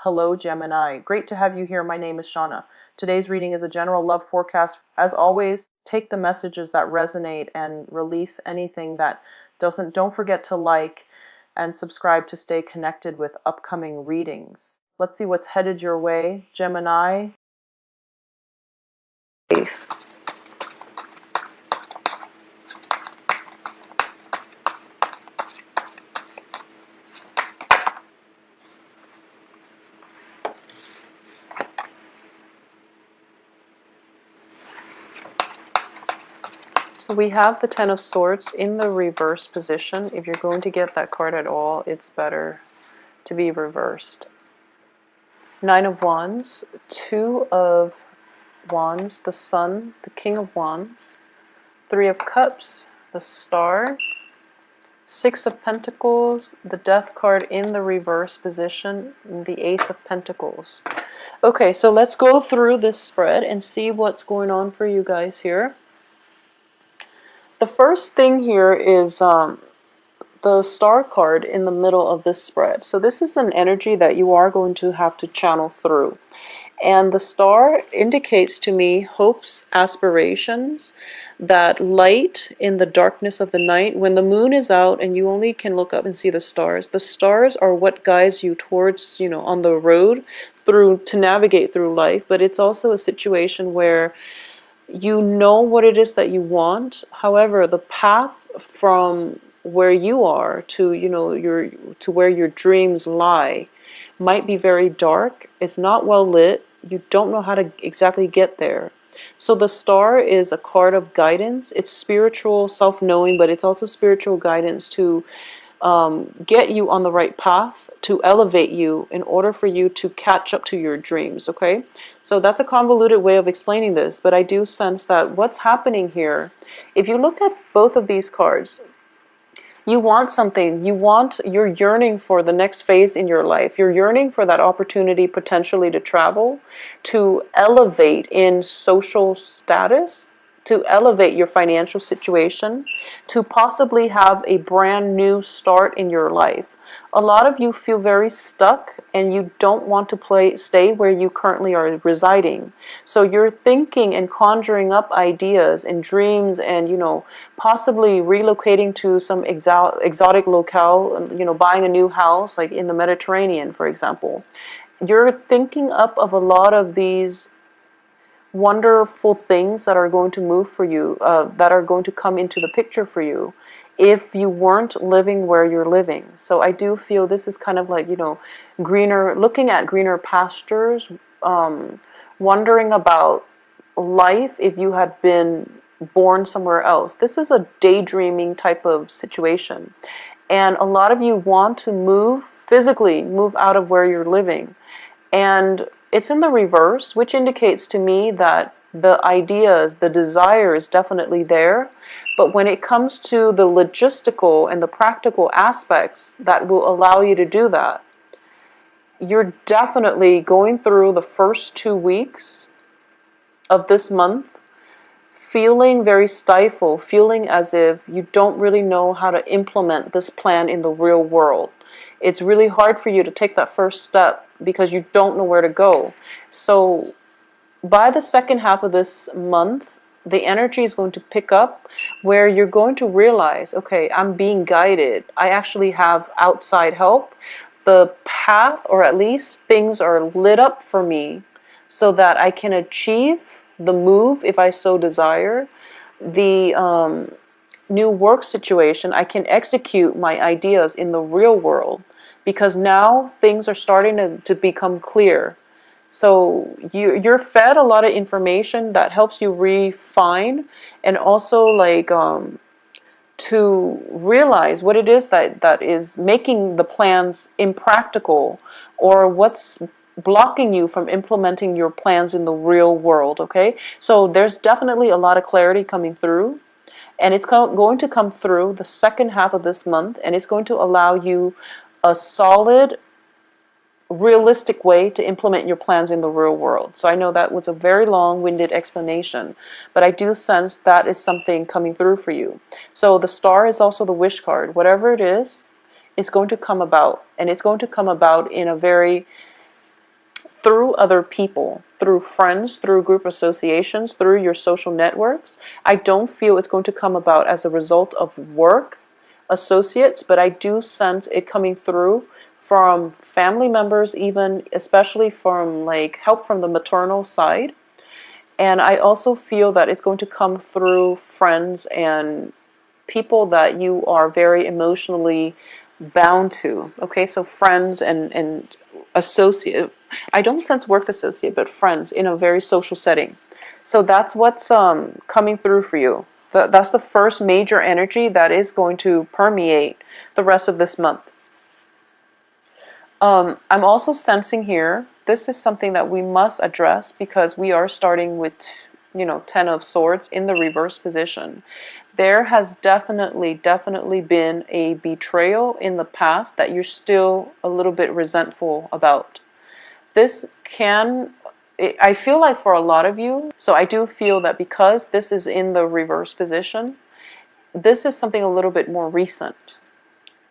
Hello, Gemini. Great to have you here. My name is Shauna. Today's reading is a general love forecast. As always, take the messages that resonate and release anything that doesn't. Don't forget to like and subscribe to stay connected with upcoming readings. Let's see what's headed your way, Gemini. So we have the Ten of Swords in the reverse position. If you're going to get that card at all, it's better to be reversed. Nine of Wands, Two of Wands, the Sun, the King of Wands, Three of Cups, the Star, Six of Pentacles, the Death card in the reverse position, and the Ace of Pentacles. Okay, so let's go through this spread and see what's going on for you guys here. The first thing here is the Star card in the middle of this spread. So this is an energy that you are going to have to channel through. And the Star indicates to me hopes, aspirations, that light in the darkness of the night. When the moon is out and you only can look up and see the stars are what guides you towards, on the road to navigate through life. But it's also a situation where you know what it is that you want. However, the path from where you are to to where your dreams lie might be very dark. It's not well lit. You don't know how to exactly get there. So the Star is a card of guidance. It's spiritual self-knowing, but it's also spiritual guidance to get you on the right path, to elevate you in order for you to catch up to your dreams, okay? So that's a convoluted way of explaining this, but I do sense that what's happening here, if you look at both of these cards, you want something, you're yearning for the next phase in your life. You're yearning for that opportunity potentially to travel, to elevate in social status, to elevate your financial situation, to possibly have a brand new start in your life. A lot of you feel very stuck and you don't want to stay where you currently are residing. So you're thinking and conjuring up ideas and dreams and, possibly relocating to some exotic locale, buying a new house, like in the Mediterranean, for example. You're thinking up of a lot of these wonderful things that are going to move for you, that are going to come into the picture for you if you weren't living where you're living. So I do feel this is kind of like, looking at greener pastures, wondering about life if you had been born somewhere else. This is a daydreaming type of situation. And a lot of you want to physically move out of where you're living. And it's in the reverse, which indicates to me that the ideas, the desire is definitely there. But when it comes to the logistical and the practical aspects that will allow you to do that, you're definitely going through the first 2 weeks of this month feeling very stifled, feeling as if you don't really know how to implement this plan in the real world. It's really hard for you to take that first step because you don't know where to go. So by the second half of this month, the energy is going to pick up where you're going to realize, okay, I'm being guided. I actually have outside help. The path, or at least things, are lit up for me so that I can achieve the move if I so desire. The new work situation, I can execute my ideas in the real world because now things are starting to become clear. So you're fed a lot of information that helps you refine and also to realize what it is that is making the plans impractical, or what's blocking you from implementing your plans in the real world, okay? So there's definitely a lot of clarity coming through, and it's going to come through the second half of this month, and it's going to allow you a solid, realistic way to implement your plans in the real world. So I know that was a very long-winded explanation, but I do sense that is something coming through for you. So the Star is also the wish card. Whatever it is, it's going to come about, and it's going to come about in a very through other people, through friends, through group associations, through your social networks. I don't feel it's going to come about as a result of work associates, but I do sense it coming through from family members, even especially from like help from the maternal side. And I also feel that it's going to come through friends and people that you are very emotionally bound to. Okay, so friends and associate. I don't sense work associate, but friends in a very social setting. So that's what's coming through for you. That's the first major energy that is going to permeate the rest of this month. I'm also sensing here, this is something that we must address because we are starting with, Ten of Swords in the reverse position. There has definitely been a betrayal in the past that you're still a little bit resentful about. This can, I feel like for a lot of you, so I do feel that because this is in the reverse position, this is something a little bit more recent.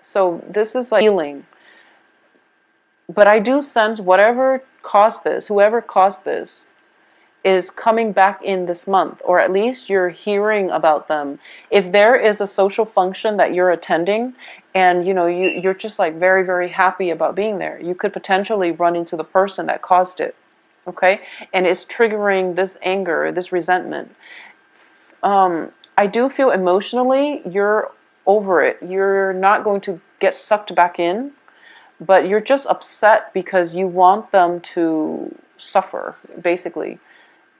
So this is like healing. But I do sense whatever caused this, whoever caused this, is coming back in this month, or at least you're hearing about them. If there is a social function that you're attending and you're just like very happy about being there, you could potentially run into the person that caused it. Okay, and it's triggering this anger, this resentment. I do feel emotionally you're over it. You're not going to get sucked back in, but you're just upset because you want them to suffer, basically.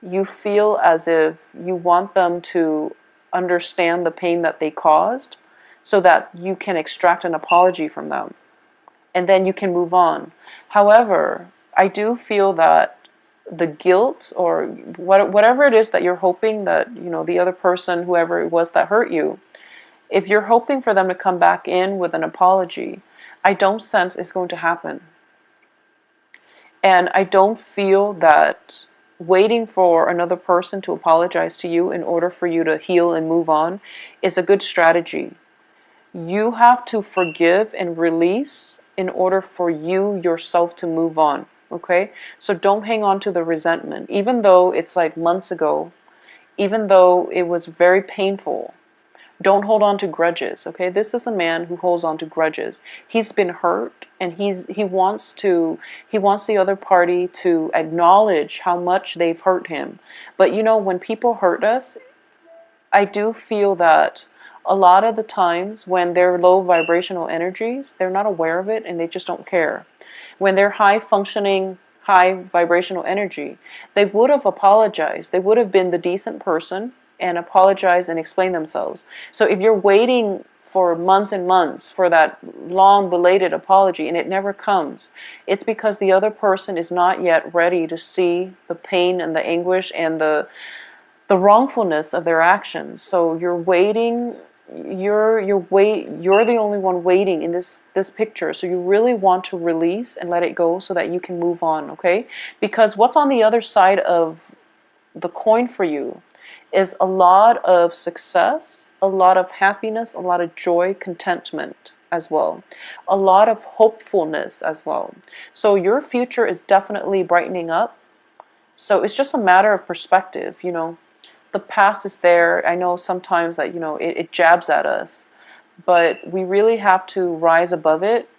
You feel as if you want them to understand the pain that they caused so that you can extract an apology from them and then you can move on. However, I do feel that the guilt or whatever it is that you're hoping that, the other person, whoever it was that hurt you, if you're hoping for them to come back in with an apology, I don't sense it's going to happen. And I don't feel that waiting for another person to apologize to you in order for you to heal and move on is a good strategy. You have to forgive and release in order for you yourself to move on. Okay? So don't hang on to the resentment. Even though it's like months ago, even though it was very painful, don't hold on to grudges, okay? This is a man who holds on to grudges. He's been hurt and he wants the other party to acknowledge how much they've hurt him. But when people hurt us, I do feel that a lot of the times when they're low vibrational energies, they're not aware of it and they just don't care. When they're high functioning, high vibrational energy, they would have apologized. They would have been the decent person and apologize and explain themselves. So if you're waiting for months and months for that long belated apology and it never comes, it's because the other person is not yet ready to see the pain and the anguish and the wrongfulness of their actions. So you're waiting, you're the only one waiting in this picture. So you really want to release and let it go so that you can move on, okay? Because what's on the other side of the coin for you is a lot of success, a lot of happiness, a lot of joy, contentment as well, a lot of hopefulness as well. So your future is definitely brightening up. So it's just a matter of perspective, The past is there. I know sometimes that, it jabs at us, but we really have to rise above it.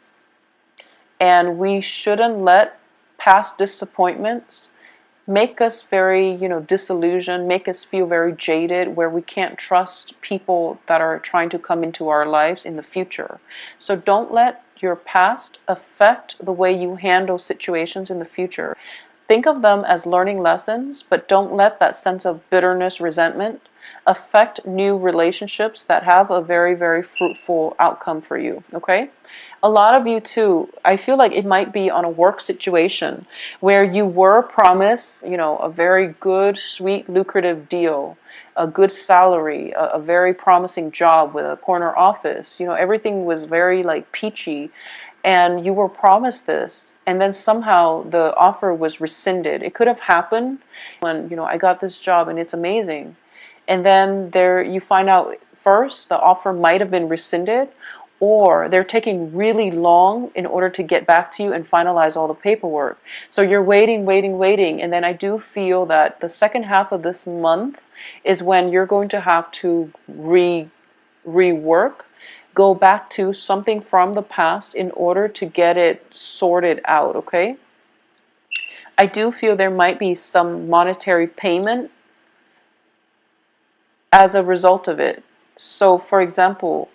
And we shouldn't let past disappointments make us very, disillusioned, make us feel very jaded, where we can't trust people that are trying to come into our lives in the future. So don't let your past affect the way you handle situations in the future. Think of them as learning lessons, but don't let that sense of bitterness, resentment affect new relationships that have a very fruitful outcome for you, okay? A lot of you too, I feel like it might be on a work situation where you were promised, a very good, sweet, lucrative deal, a good salary, a very promising job with a corner office. Everything was very like peachy and you were promised this. And then somehow the offer was rescinded. It could have happened when, I got this job and it's amazing. And then you find out first the offer might have been rescinded, or they're taking really long in order to get back to you and finalize all the paperwork. So you're waiting, waiting, waiting, and then I do feel that the second half of this month is when you're going to have to rework, go back to something from the past in order to get it sorted out, okay? I do feel there might be some monetary payment as a result of it. So, for example,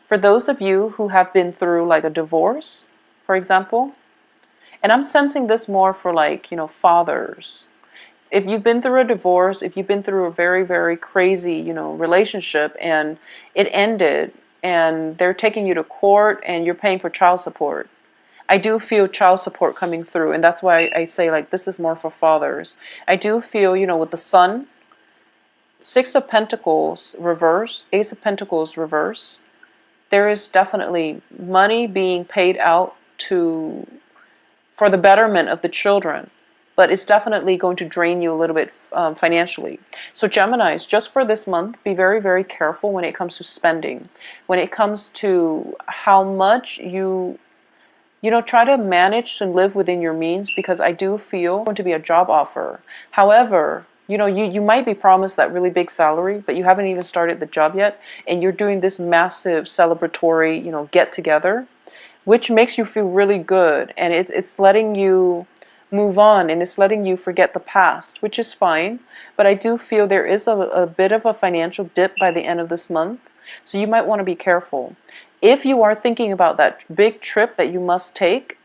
for those of you who have been through like a divorce, for example, and I'm sensing this more for like, you know, fathers. If you've been through a divorce, if you've been through a very, very crazy, you know, relationship and it ended and they're taking you to court and you're paying for child support, I do feel child support coming through. And that's why I say like this is more for fathers. I do feel, you know, with the sun, Six of Pentacles reverse, Ace of Pentacles reverse, there is definitely money being paid out to for the betterment of the children, but it's definitely going to drain you a little bit financially. So Geminis, just for this month, be very, very careful when it comes to spending. When it comes to how much you know, try to manage and live within your means, because I do feel going to be a job offer. However, you know, you might be promised that really big salary, but you haven't even started the job yet, and you're doing this massive celebratory, you know, get together, which makes you feel really good, and it's letting you move on, and it's letting you forget the past, which is fine. But I do feel there is a bit of a financial dip by the end of this month, so you might want to be careful. If you are thinking about that big trip that you must take,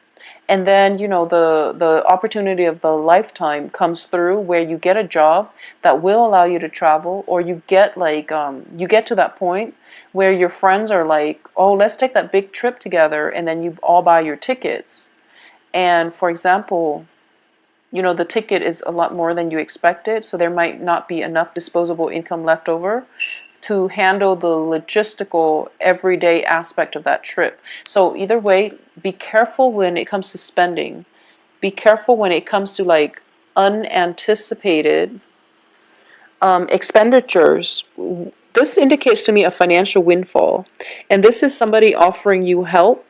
and then, you know, the opportunity of the lifetime comes through where you get a job that will allow you to travel, or you get like you get to that point where your friends are like, oh, let's take that big trip together, and then you all buy your tickets. And for example, you know, the ticket is a lot more than you expected, so there might not be enough disposable income left over to handle the logistical everyday aspect of that trip. So either way, be careful when it comes to spending. Be careful when it comes to like unanticipated expenditures. This indicates to me a financial windfall, and this is somebody offering you help.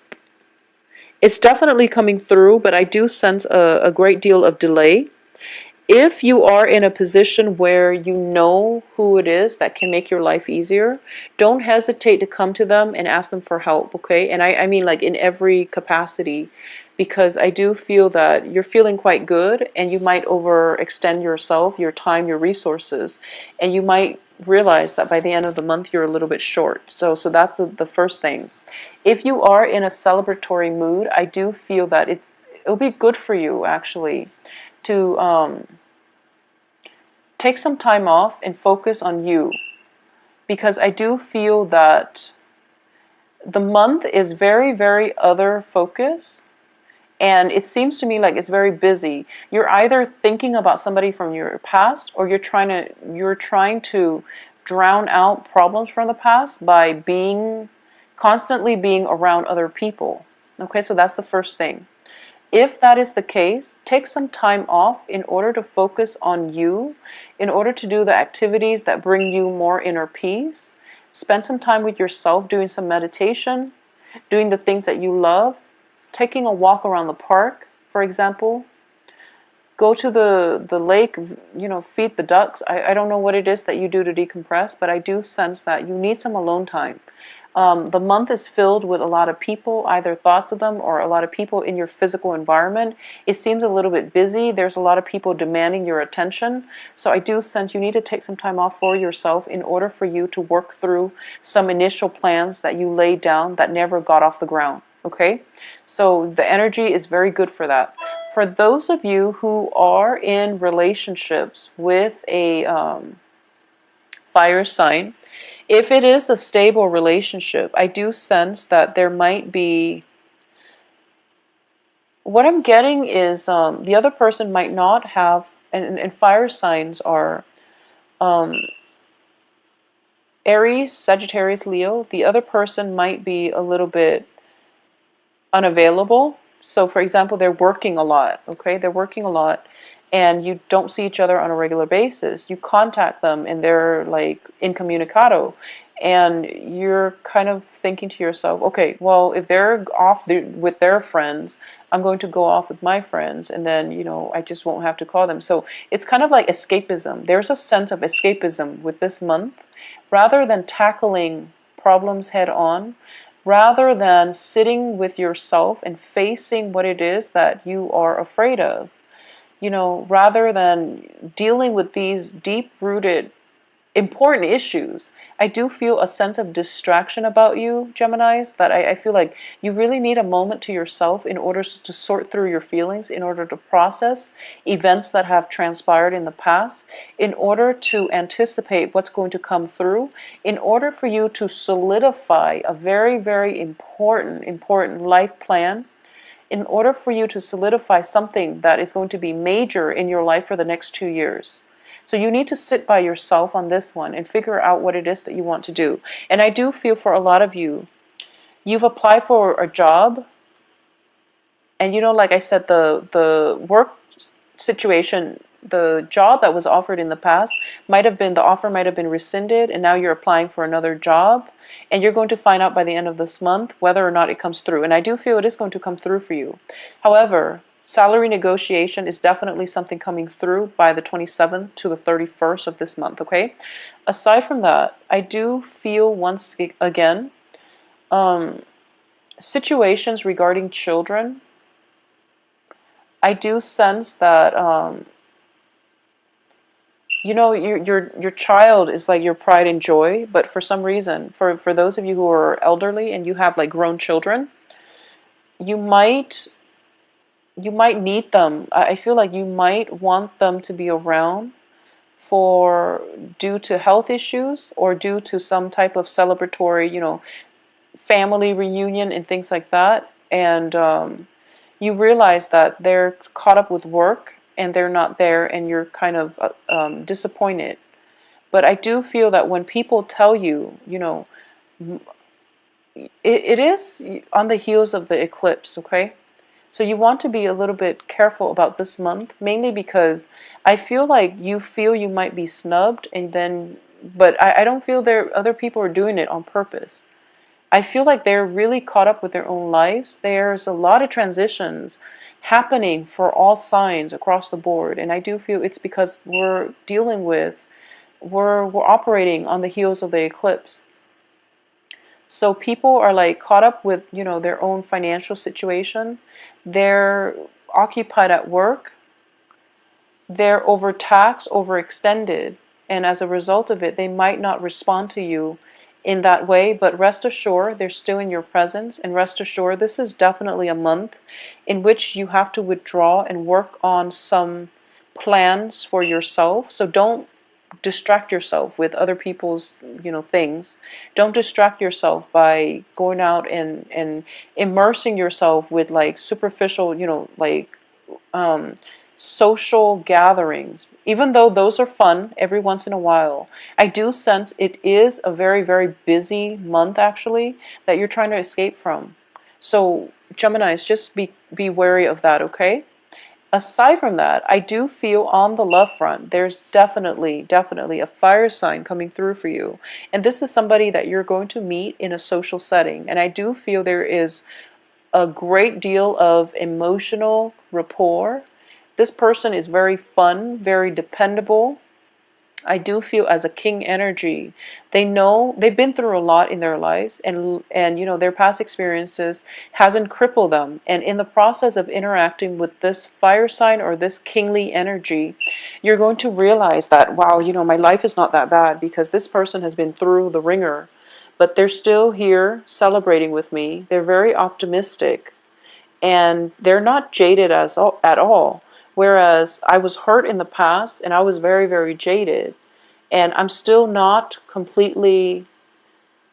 It's definitely coming through, but I do sense a great deal of delay. If you are in a position where you know who it is that can make your life easier, don't hesitate to come to them and ask them for help, okay? And I mean like in every capacity, because I do feel that you're feeling quite good, and you might overextend yourself, your time, your resources, and you might realize that by the end of the month you're a little bit short. So that's the first thing. If you are in a celebratory mood, I do feel that it'll be good for you actually to take some time off and focus on you, because I do feel that the month is very, very other focused, and it seems to me like it's very busy. You're either thinking about somebody from your past, or you're trying to drown out problems from the past by constantly being around other people. Okay, so that's the first thing. If that is the case, take some time off in order to focus on you, in order to do the activities that bring you more inner peace. Spend some time with yourself, doing some meditation, doing the things that you love, taking a walk around the park, for example. Go to the lake, you know, feed the ducks. I don't know what it is that you do to decompress, but I do sense that you need some alone time. The month is filled with a lot of people, either thoughts of them or a lot of people in your physical environment. It seems a little bit busy. There's a lot of people demanding your attention. So I do sense you need to take some time off for yourself in order for you to work through some initial plans that you laid down that never got off the ground. Okay? So the energy is very good for that. For those of you who are in relationships with a fire sign, if it is a stable relationship, I do sense that there might be, what I'm getting is the other person might not have, and fire signs are Aries, Sagittarius, Leo. The other person might be a little bit unavailable. So for example, they're working a lot, okay? They're working a lot, and you don't see each other on a regular basis, you contact them and they're like incommunicado. And you're kind of thinking to yourself, okay, well, if they're off with their friends, I'm going to go off with my friends, and then, I just won't have to call them. So it's kind of like escapism. There's a sense of escapism with this month. Rather than tackling problems head on, rather than sitting with yourself and facing what it is that you are afraid of, rather than dealing with these deep rooted important issues, I do feel a sense of distraction about you, Geminis, that I feel like you really need a moment to yourself in order to sort through your feelings, in order to process events that have transpired in the past, in order to anticipate what's going to come through, in order for you to solidify a very, very important life plan, in order for you to solidify something that is going to be major in your life for the next 2 years. So you need to sit by yourself on this one and figure out what it is that you want to do. And I do feel for a lot of you, you've applied for a job, and like I said, the work situation, the job that was offered in the past the offer might have been rescinded, and now you're applying for another job, and you're going to find out by the end of this month whether or not it comes through. And I do feel it is going to come through for you. However, salary negotiation is definitely something coming through by the 27th to the 31st of this month, okay? Aside from that, I do feel once again, situations regarding children, I do sense that your child is like your pride and joy, but for some reason, for those of you who are elderly and you have like grown children, you might need them. I feel like you might want them to be around due to health issues or due to some type of celebratory, family reunion and things like that. And you realize that they're caught up with work and they're not there, and you're kind of disappointed. But I do feel that when people tell you, it is on the heels of the eclipse, okay? So you want to be a little bit careful about this month, mainly because I feel like you feel you might be snubbed, but I don't feel other people are doing it on purpose. I feel like they're really caught up with their own lives. There's a lot of transitions happening for all signs across the board, and I do feel it's because we're operating on the heels of the eclipse. So people are like caught up with, their own financial situation. They're occupied at work. They're overtaxed, overextended. And as a result of it, they might not respond to you in that way. But rest assured, they're still in your presence. And rest assured, this is definitely a month in which you have to withdraw and work on some plans for yourself. So don't distract yourself with other people's things. Don't distract yourself by going out and immersing yourself with like superficial social gatherings. Even though those are fun every once in a while, I do sense it is a very, very busy month actually that you're trying to escape from. So Geminis, just be wary of that, okay? Aside from that, I do feel on the love front, there's definitely a fire sign coming through for you. And this is somebody that you're going to meet in a social setting. And I do feel there is a great deal of emotional rapport. This person is very fun, very dependable. I do feel as a king energy, they know they've been through a lot in their lives, and their past experiences hasn't crippled them. And in the process of interacting with this fire sign or this kingly energy, you're going to realize that, wow, my life is not that bad because this person has been through the ringer, but they're still here celebrating with me. They're very optimistic, and they're not jaded at all. Whereas I was hurt in the past and I was very, very jaded, and I'm still not completely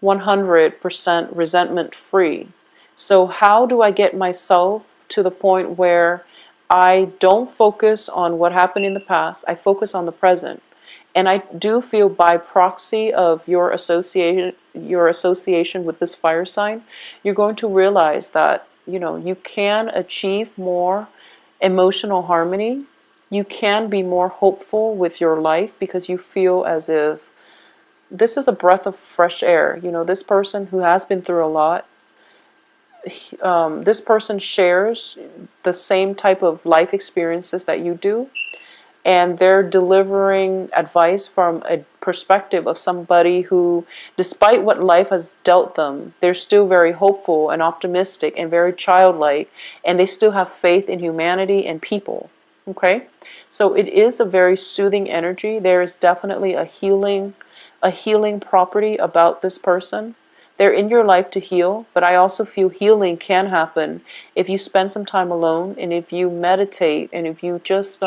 100% resentment free. So how do I get myself to the point where I don't focus on what happened in the past, I focus on the present? And I do feel by proxy of your association with this fire sign, you're going to realize that, you can achieve more emotional harmony You can be more hopeful with your life because you feel as if this is a breath of fresh air. You know, this person who has been through a lot, this person shares the same type of life experiences that you do, and they're delivering advice from a perspective of somebody who, despite what life has dealt them, they're still very hopeful and optimistic and very childlike, and they still have faith in humanity and people. Okay? So it is a very soothing energy. There is definitely a healing property about this person. They're in your life to heal, but I also feel healing can happen if you spend some time alone and if you meditate and if you just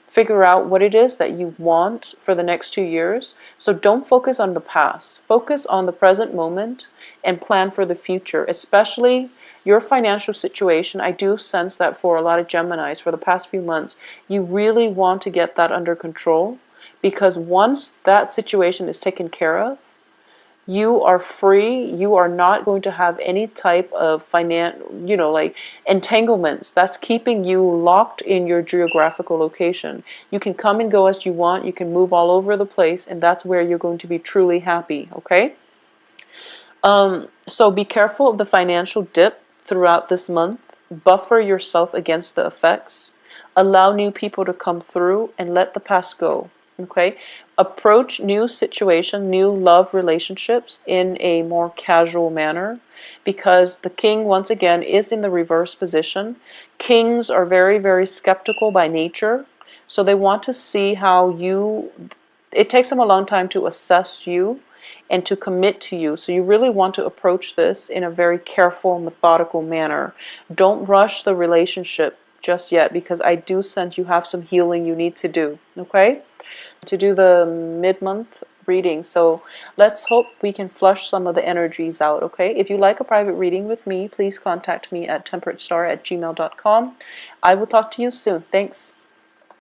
figure out what it is that you want for the next 2 years. So don't focus on the past. Focus on the present moment and plan for the future, especially your financial situation. I do sense that for a lot of Geminis for the past few months, you really want to get that under control, because once that situation is taken care of, you are free. You are not going to have any type of like entanglements that's keeping you locked in your geographical location. You can come and go as you want. You can move all over the place, and that's where you're going to be truly happy. Okay? So be careful of the financial dip throughout this month. Buffer yourself against the effects. Allow new people to come through and let the past go. Okay? Approach new situation, new love relationships in a more casual manner, because the king, once again, is in the reverse position. Kings are very, very skeptical by nature. So they want to see how it takes them a long time to assess you and to commit to you. So you really want to approach this in a very careful, methodical manner. Don't rush the relationship just yet, because I do sense you have some healing you need to do. Okay? To do the mid-month reading. So let's hope we can flush some of the energies out. Okay? If you like a private reading with me, please contact me at temperatestar@gmail.com. I will talk to you soon. Thanks.